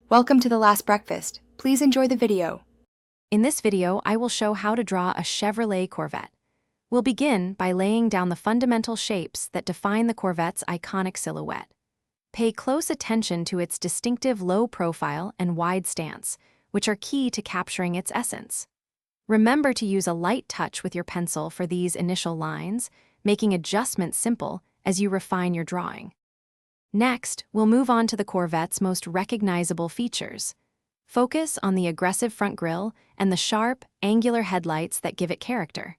Welcome to The Last Breakfast. Please enjoy the video. In this video, I will show how to draw a Chevrolet Corvette. We'll begin by laying down the fundamental shapes that define the Corvette's iconic silhouette. Pay close attention to its distinctive low profile and wide stance, which are key to capturing its essence. Remember to use a light touch with your pencil for these initial lines, making adjustments simple as you refine your drawing. Next, we'll move on to the Corvette's most recognizable features. Focus on the aggressive front grille and the sharp, angular headlights that give it character.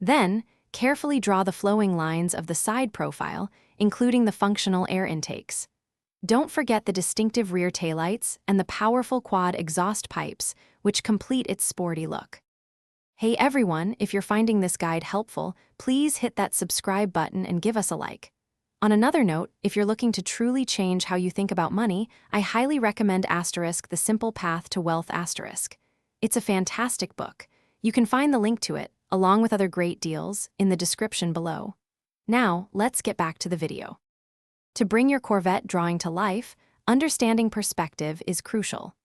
Then, carefully draw the flowing lines of the side profile, including the functional air intakes. Don't forget the distinctive rear taillights and the powerful quad exhaust pipes, which complete its sporty look. Hey everyone, if you're finding this guide helpful, please hit that subscribe button and give us a like. On another note, if you're looking to truly change how you think about money, I highly recommend The Simple Path to Wealth *. It's a fantastic book. You can find the link to it, along with other great deals, in the description below. Now, let's get back to the video. To bring your Corvette drawing to life, understanding perspective is crucial.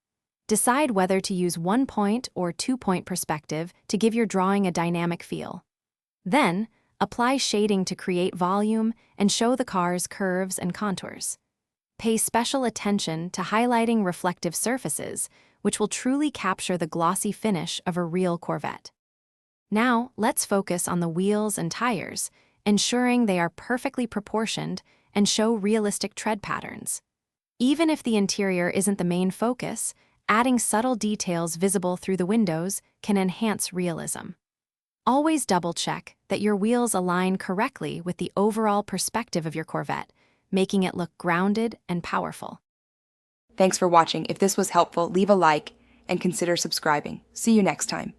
Decide whether to use 1-point or 2-point perspective to give your drawing a dynamic feel. Then, apply shading to create volume and show the car's curves and contours. Pay special attention to highlighting reflective surfaces, which will truly capture the glossy finish of a real Corvette. Now, let's focus on the wheels and tires, ensuring they are perfectly proportioned and show realistic tread patterns. Even if the interior isn't the main focus, adding subtle details visible through the windows can enhance realism. Always double-check that your wheels align correctly with the overall perspective of your Corvette, making it look grounded and powerful. Thanks for watching. If this was helpful, leave a like and consider subscribing. See you next time.